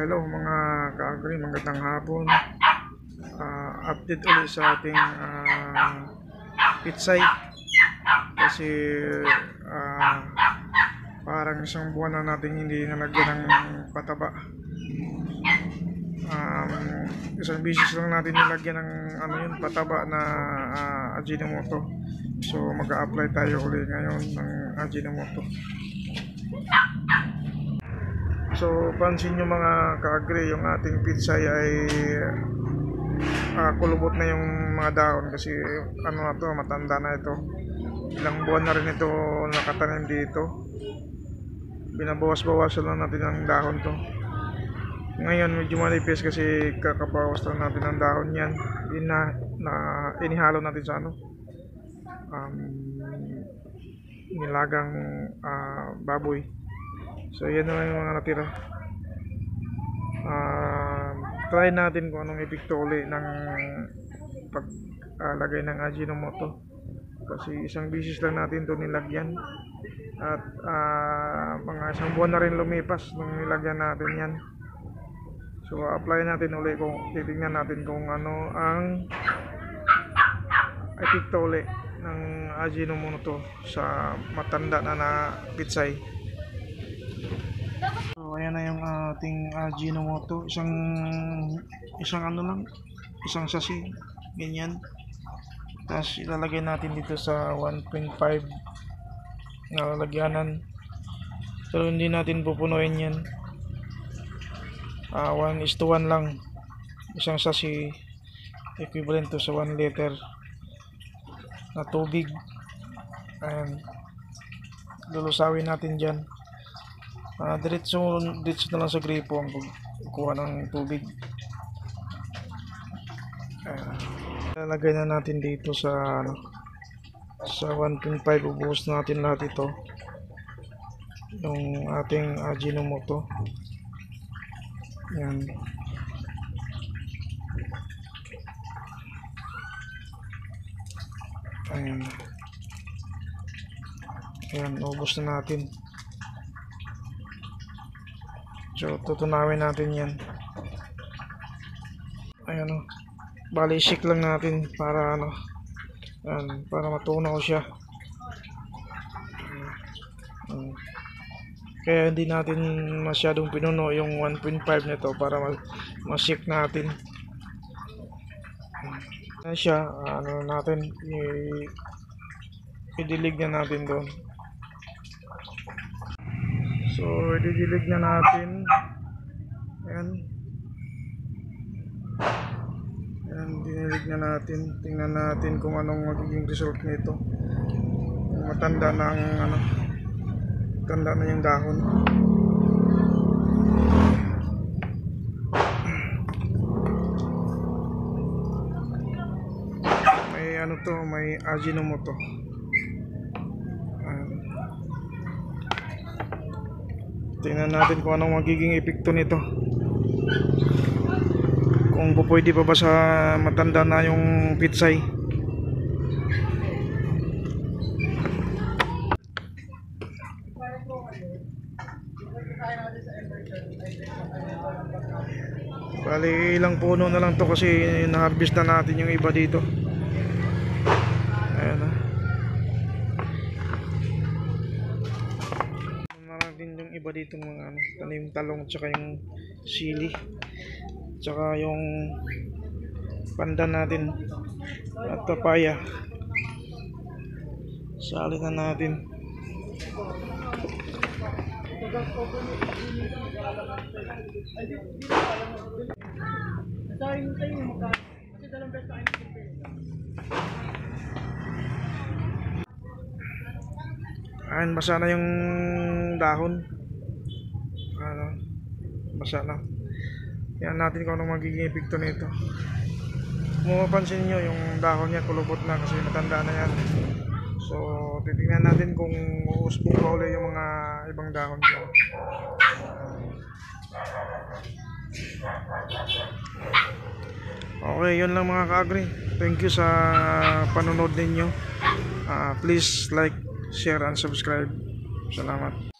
Hello mga ka-agri, magandang hapon. Update ulit sa ating pitsay kasi parang isang buwan na natin hindi nalagyan ng pataba. Isang bisis lang natin nilagyan ng pataba na Ajinomoto. So mag-a-apply tayo ulit ngayon ng Ajinomoto. So pansin nyo mga ka-agri, yung ating pitsay ay kulubot na yung mga dahon kasi matanda na ito. Ilang buwan na rin ito nakatanim dito. Binabawas-bawasan lang natin ang dahon to. Ngayon medyo manipis kasi kakabawas lang natin ang dahon yan. Inihalo natin sa nilagang baboy. So yan naman yung mga natira. Try natin kung anong epekto uli ng paglagay ng Ajinomoto kasi isang bisis lang natin ito nilagyan at mga isang buwan na rin lumipas nung nilagyan natin yan. So apply natin uli, kung titignan natin kung ano ang epekto uli ng Ajinomoto sa matanda na pitsay. So ayan na yung ating Ajinomoto, isang sachet ganyan. Tapos ilalagay natin dito sa 1.5 na lalagyanan. So hindi natin pupunuin yan. 1:1 lang, isang sachet equivalent to sa 1 liter na tubig. And lulusawin natin dyan. Diretso na lang sa gripo ang pagkuha ng tubig. Lalagay na natin dito sa 1.5. Ubuhos natin lahat ito, yung ating Ajinomoto. Yan. Ayan, ubos na natin. So tutunawin natin yan. Ayan bali shake lang natin para para matunaw siya. Kaya hindi natin masyadong pinuno yung 1.5 nito para ma-shake natin. Ayan siya, natin idilig na natin doon. So ididilig na natin. Ayan, dinilig na natin. Tingnan natin kung anong magiging result nito. Matanda na ang matanda na yung dahon. May Ajinomoto. Tingnan natin kung anong magiging epekto nito. Kung pwede pa ba sa matanda na yung pitsay. Bali ilang puno na lang to kasi na-harvest na natin yung iba dito. Ayan din yung iba dito mga tanim talong, tsaka yung sili, tsaka yung pandan natin at papaya. Sali na natin. Ayan, basa na yung dahon. Basa na. Yan natin kung anong magiging epekto nito. Kung mapapansin nyo, yung dahon niya kulubot na kasi matanda na yan. So titingnan natin kung uusbong pa ulit yung mga ibang dahon niya. Okay, yun lang mga ka-agri. Thank you sa panonood ninyo. Please like, share and subscribe. Salamat.